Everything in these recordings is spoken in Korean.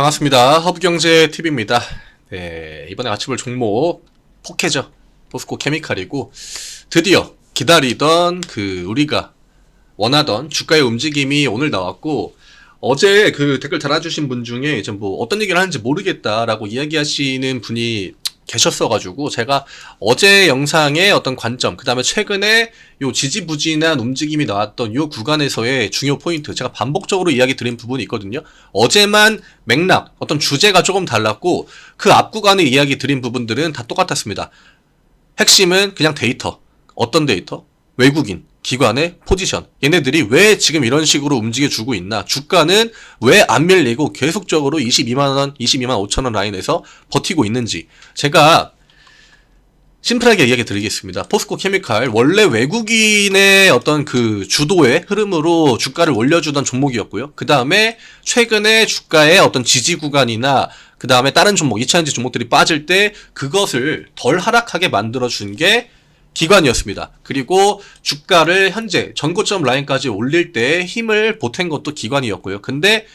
반갑습니다. 허브경제TV입니다. 네, 이번에 같이 볼 종목 포케죠. 포스코 케미칼이고 드디어 기다리던 우리가 원하던 주가의 움직임이 오늘 나왔고, 어제 댓글 달아주신 분 중에 이제 어떤 얘기를 하는지 모르겠다라고 이야기하시는 분이 계셨어가지고, 제가 어제 영상의 어떤 관점, 그 다음에 최근에 요 지지부진한 움직임이 나왔던 요 구간에서의 중요 포인트, 제가 반복적으로 이야기 드린 부분이 있거든요. 어제만 맥락, 어떤 주제가 조금 달랐고, 그 앞 구간에 이야기 드린 부분들은 다 똑같았습니다. 핵심은 그냥 데이터. 어떤 데이터? 외국인, 기관의 포지션. 얘네들이 왜 지금 이런 식으로 움직여주고 있나? 주가는 왜 안 밀리고 계속적으로 22만원, 22만 5천원 라인에서 버티고 있는지. 제가 심플하게 이야기 드리겠습니다. 포스코 케미칼, 원래 외국인의 어떤 주도의 흐름으로 주가를 올려주던 종목이었고요. 그 다음에 최근에 주가의 어떤 지지 구간이나 그 다음에 다른 종목, 2차전지 종목들이 빠질 때 그것을 덜 하락하게 만들어준 게 기관이었습니다. 그리고 주가를 현재 전고점 라인까지 올릴 때 힘을 보탠 것도 기관이었고요. 근데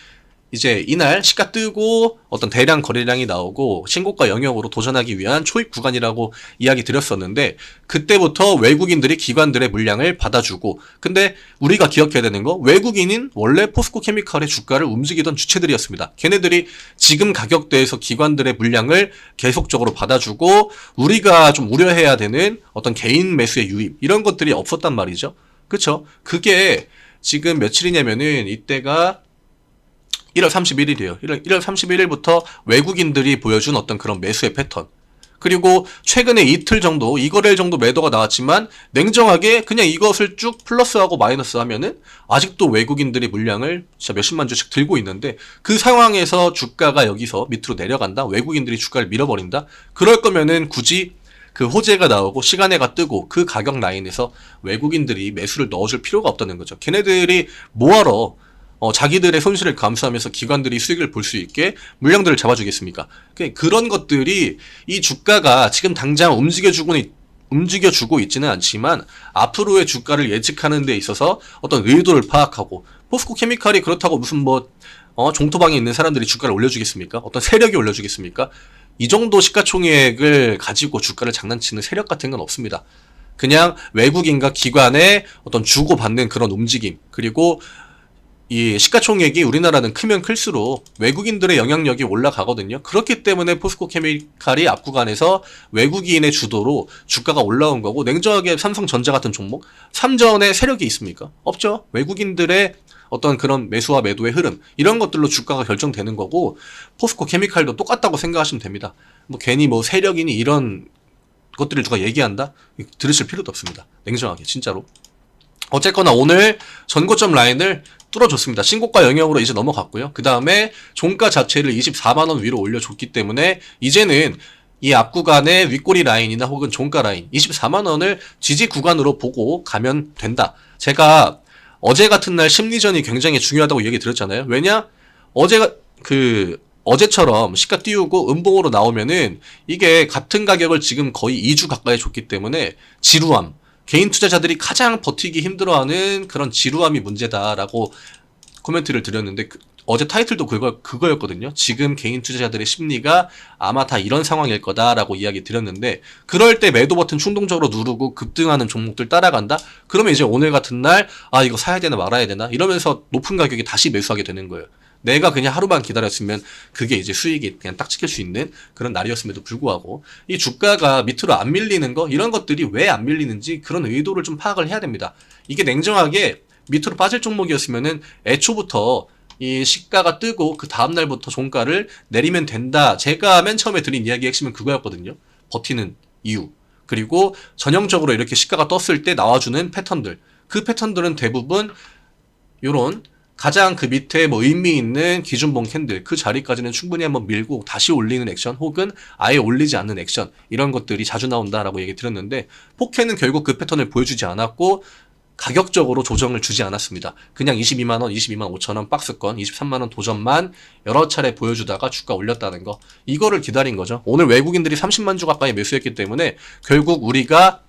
이제 이날 시가 뜨고 어떤 대량 거래량이 나오고 신고가 영역으로 도전하기 위한 초입 구간이라고 이야기 드렸었는데, 그때부터 외국인들이 기관들의 물량을 받아주고, 근데 우리가 기억해야 되는 거, 외국인인 원래 포스코 케미칼의 주가를 움직이던 주체들이었습니다. 걔네들이 지금 가격대에서 기관들의 물량을 계속적으로 받아주고, 우리가 좀 우려해야 되는 어떤 개인 매수의 유입, 이런 것들이 없었단 말이죠. 그쵸? 그게 지금 며칠이냐면은 이때가 1월 31일이에요. 1월 31일부터 외국인들이 보여준 어떤 그런 매수의 패턴. 그리고 최근에 이틀 정도, 이거래일 정도 매도가 나왔지만, 냉정하게 그냥 이것을 쭉 플러스하고 마이너스 하면은 아직도 외국인들이 물량을 진짜 몇십만 주씩 들고 있는데, 그 상황에서 주가가 여기서 밑으로 내려간다? 외국인들이 주가를 밀어버린다? 그럴 거면은 굳이 호재가 나오고 시간애가 뜨고 그 가격 라인에서 외국인들이 매수를 넣어줄 필요가 없다는 거죠. 걔네들이 뭐하러 자기들의 손실을 감수하면서 기관들이 수익을 볼 수 있게 물량들을 잡아주겠습니까? 그런 것들이 이 주가가 지금 당장 움직여주고 있지는 않지만, 앞으로의 주가를 예측하는 데 있어서 어떤 의도를 파악하고, 포스코 케미칼이 그렇다고 무슨 종토방에 있는 사람들이 주가를 올려주겠습니까? 어떤 세력이 올려주겠습니까? 이 정도 시가총액을 가지고 주가를 장난치는 세력 같은 건 없습니다. 그냥 외국인과 기관의 어떤 주고받는 그런 움직임, 그리고 이 시가총액이 우리나라는 크면 클수록 외국인들의 영향력이 올라가거든요. 그렇기 때문에 포스코 케미칼이 앞 구간에서 외국인의 주도로 주가가 올라온 거고, 냉정하게 삼성전자 같은 종목, 삼전에 세력이 있습니까? 없죠. 외국인들의 어떤 그런 매수와 매도의 흐름, 이런 것들로 주가가 결정되는 거고, 포스코 케미칼도 똑같다고 생각하시면 됩니다. 괜히 세력이니 이런 것들을 누가 얘기한다? 들으실 필요도 없습니다. 냉정하게, 진짜로. 어쨌거나 오늘 전고점 라인을 뚫어줬습니다. 신고가 영역으로 이제 넘어갔고요. 그 다음에 종가 자체를 24만원 위로 올려줬기 때문에 이제는 이 앞 구간의 윗꼬리 라인이나 혹은 종가 라인 24만원을 지지 구간으로 보고 가면 된다. 제가 어제 같은 날 심리전이 굉장히 중요하다고 얘기 드렸잖아요. 왜냐? 어제처럼 시가 띄우고 음봉으로 나오면은 이게 같은 가격을 지금 거의 2주 가까이 줬기 때문에 지루함, 개인 투자자들이 가장 버티기 힘들어하는 그런 지루함이 문제다라고 코멘트를 드렸는데, 어제 타이틀도 그거였거든요. 지금 개인 투자자들의 심리가 아마 다 이런 상황일 거다라고 이야기 드렸는데, 그럴 때 매도 버튼 충동적으로 누르고 급등하는 종목들 따라간다? 그러면 이제 오늘 같은 날 이거 사야 되나 말아야 되나? 이러면서 높은 가격에 다시 매수하게 되는 거예요. 내가 그냥 하루만 기다렸으면 그게 이제 수익이 그냥 딱 찍힐 수 있는 그런 날이었음에도 불구하고, 이 주가가 밑으로 안 밀리는 거, 이런 것들이 왜 안 밀리는지 그런 의도를 좀 파악을 해야 됩니다. 이게 냉정하게 밑으로 빠질 종목이었으면은 애초부터 이 시가가 뜨고 그 다음날부터 종가를 내리면 된다. 제가 맨 처음에 드린 이야기의 핵심은 그거였거든요. 버티는 이유. 그리고 전형적으로 이렇게 시가가 떴을 때 나와주는 패턴들. 그 패턴들은 대부분 요런 가장 밑에 의미 있는 기준봉 캔들, 그 자리까지는 충분히 한번 밀고 다시 올리는 액션, 혹은 아예 올리지 않는 액션, 이런 것들이 자주 나온다라고 얘기 드렸는데, 포켓은 결국 그 패턴을 보여주지 않았고 가격적으로 조정을 주지 않았습니다. 그냥 22만원, 22만 5천원 박스권, 23만원 도전만 여러 차례 보여주다가 주가 올렸다는 거, 이거를 기다린 거죠. 오늘 외국인들이 30만 주 가까이 매수했기 때문에 결국 우리가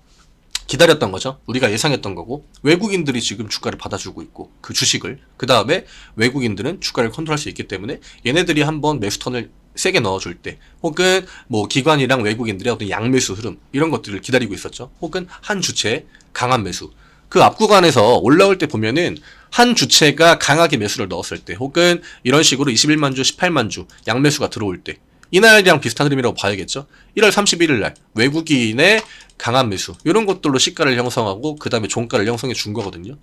기다렸던 거죠. 우리가 예상했던 거고, 외국인들이 지금 주가를 받아주고 있고, 그 주식을. 그 다음에 외국인들은 주가를 컨트롤할 수 있기 때문에 얘네들이 한번 매수턴을 세게 넣어줄 때, 혹은 뭐 기관이랑 외국인들의 어떤 양매수 흐름, 이런 것들을 기다리고 있었죠. 혹은 한 주체의 강한 매수. 그 앞 구간에서 올라올 때 보면은 한 주체가 강하게 매수를 넣었을 때, 혹은 이런 식으로 21만 주, 18만 주 양매수가 들어올 때, 이날이랑 비슷한 흐름이라고 봐야겠죠. 1월 31일 날 외국인의 강한 매수, 이런 것들로 시가를 형성하고 그 다음에 종가를 형성해 준 거거든요.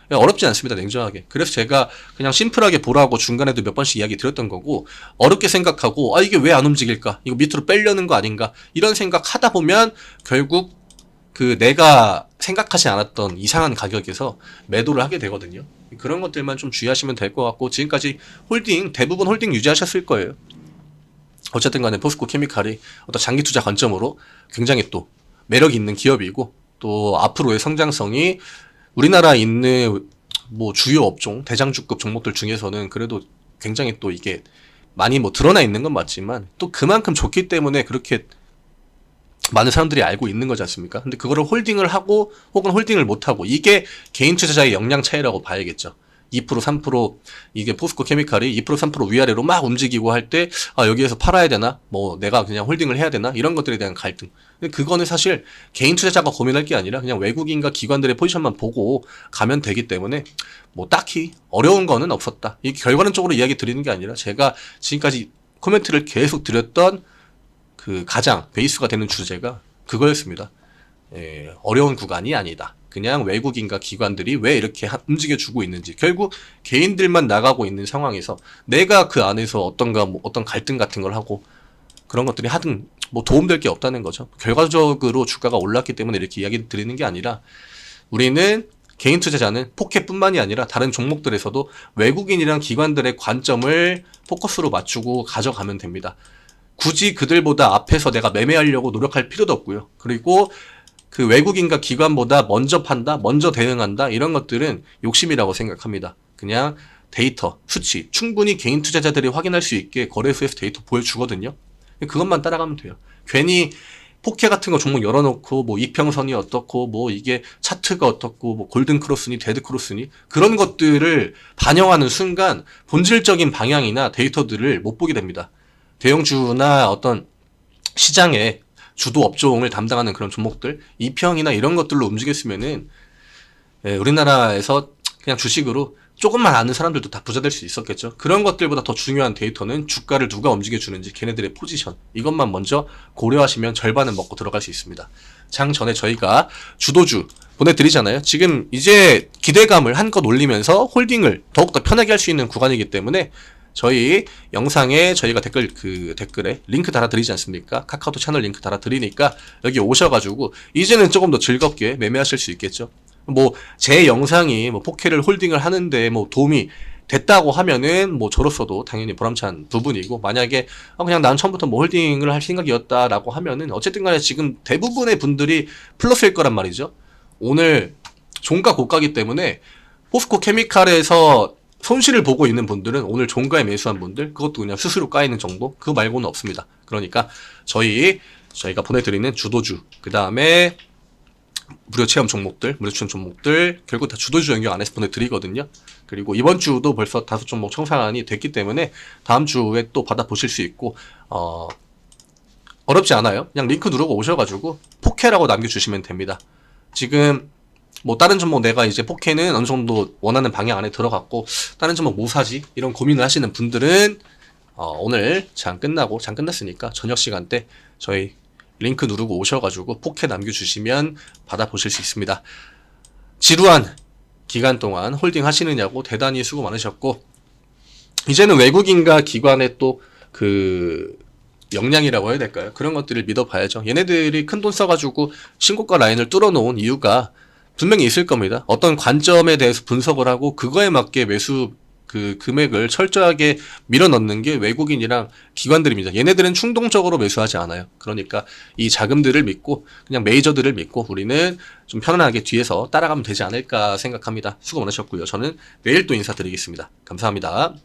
어렵지 않습니다, 냉정하게. 그래서 제가 그냥 심플하게 보라고 중간에도 몇 번씩 이야기 드렸던 거고, 어렵게 생각하고 이게 왜 안 움직일까, 이거 밑으로 빼려는 거 아닌가, 이런 생각 하다 보면 결국 그 내가 생각하지 않았던 이상한 가격에서 매도를 하게 되거든요. 그런 것들만 좀 주의하시면 될 것 같고, 지금까지 대부분 홀딩 유지하셨을 거예요. 어쨌든 간에 포스코 케미칼이 어떤 장기 투자 관점으로 굉장히 또 매력이 있는 기업이고, 또 앞으로의 성장성이 우리나라에 있는 뭐 주요 업종, 대장주급 종목들 중에서는 그래도 굉장히 또 이게 많이 뭐 드러나 있는 건 맞지만, 또 그만큼 좋기 때문에 그렇게 많은 사람들이 알고 있는 거지 않습니까? 근데 그거를 홀딩을 하고 혹은 홀딩을 못하고, 이게 개인 투자자의 역량 차이라고 봐야겠죠. 2%, 3% 이게 포스코 케미칼이 2%, 3% 위아래로 막 움직이고 할 때 여기에서 팔아야 되나? 뭐 내가 그냥 홀딩을 해야 되나? 이런 것들에 대한 갈등. 근데 그거는 사실 개인 투자자가 고민할 게 아니라 그냥 외국인과 기관들의 포지션만 보고 가면 되기 때문에 뭐 딱히 어려운 거는 없었다. 이게 결과론적으로 이야기 드리는 게 아니라 제가 지금까지 코멘트를 계속 드렸던 그 가장 베이스가 되는 주제가 그거였습니다. 어려운 구간이 아니다. 그냥 외국인과 기관들이 왜 이렇게 움직여주고 있는지, 결국 개인들만 나가고 있는 상황에서 내가 그 안에서 어떤 갈등 같은 걸 하고 그런 것들이 하든 뭐 도움될 게 없다는 거죠. 결과적으로 주가가 올랐기 때문에 이렇게 이야기 드리는 게 아니라, 우리는 개인 투자자는 포켓뿐만이 아니라 다른 종목들에서도 외국인이랑 기관들의 관점을 포커스로 맞추고 가져가면 됩니다. 굳이 그들보다 앞에서 내가 매매하려고 노력할 필요도 없고요. 그리고 그 외국인과 기관보다 먼저 판다, 먼저 대응한다, 이런 것들은 욕심이라고 생각합니다. 그냥 데이터, 수치, 충분히 개인 투자자들이 확인할 수 있게 거래소에서 데이터 보여주거든요. 그것만 따라가면 돼요. 괜히 포켓 같은 거 종목 열어놓고 뭐 이평선이 어떻고 뭐 이게 차트가 어떻고 뭐 골든 크로스니 데드 크로스니 그런 것들을 반영하는 순간 본질적인 방향이나 데이터들을 못 보게 됩니다. 대형주나 어떤 시장의 주도 업종을 담당하는 그런 종목들, 이평이나 이런 것들로 움직였으면은 우리나라에서 그냥 주식으로 조금만 아는 사람들도 다 부자 될 수 있었겠죠. 그런 것들보다 더 중요한 데이터는 주가를 누가 움직여주는지, 걔네들의 포지션, 이것만 먼저 고려하시면 절반은 먹고 들어갈 수 있습니다. 장 전에 저희가 주도주 보내드리잖아요. 지금 이제 기대감을 한껏 올리면서 홀딩을 더욱더 편하게 할 수 있는 구간이기 때문에 저희 영상에 저희가 댓글에 링크 달아드리지 않습니까? 카카오톡 채널 링크 달아드리니까 여기 오셔가지고 이제는 조금 더 즐겁게 매매하실 수 있겠죠. 뭐 제 영상이 뭐 포켓을 홀딩을 하는데 뭐 도움이 됐다고 하면은 뭐 저로서도 당연히 보람찬 부분이고, 만약에 그냥 난 처음부터 뭐 홀딩을 할 생각이었다라고 하면은 어쨌든 간에 지금 대부분의 분들이 플러스일 거란 말이죠. 오늘 종가 고가기 때문에 포스코 케미칼에서 손실을 보고 있는 분들은 오늘 종가에 매수한 분들, 그것도 그냥 스스로 까이는 정도, 그거 말고는 없습니다. 그러니까 저희가 보내드리는 주도주, 그 다음에 무료 체험 종목들, 결국 다 주도주 영역 안에서 보내드리거든요. 그리고 이번 주도 벌써 5종목 청산이 됐기 때문에 다음 주에 또 받아보실 수 있고, 어렵지 않아요. 그냥 링크 누르고 오셔가지고 포켓라고 남겨주시면 됩니다. 지금 뭐 다른 종목 내가 이제 포켓은 어느 정도 원하는 방향 안에 들어갔고 다른 종목 뭐 사지, 이런 고민을 하시는 분들은 오늘 장 끝났으니까 저녁 시간 때 저희 링크 누르고 오셔가지고 포켓 남겨주시면 받아보실 수 있습니다. 지루한 기간 동안 홀딩 하시느냐고 대단히 수고 많으셨고, 이제는 외국인과 기관의 또 그 역량이라고 해야 될까요? 그런 것들을 믿어봐야죠. 얘네들이 큰 돈 써가지고 신고가 라인을 뚫어놓은 이유가 분명히 있을 겁니다. 어떤 관점에 대해서 분석을 하고 그거에 맞게 매수 그 금액을 철저하게 밀어넣는 게 외국인이랑 기관들입니다. 얘네들은 충동적으로 매수하지 않아요. 그러니까 이 자금들을 믿고 그냥 메이저들을 믿고 우리는 좀 편안하게 뒤에서 따라가면 되지 않을까 생각합니다. 수고 많으셨고요. 저는 내일 또 인사드리겠습니다. 감사합니다.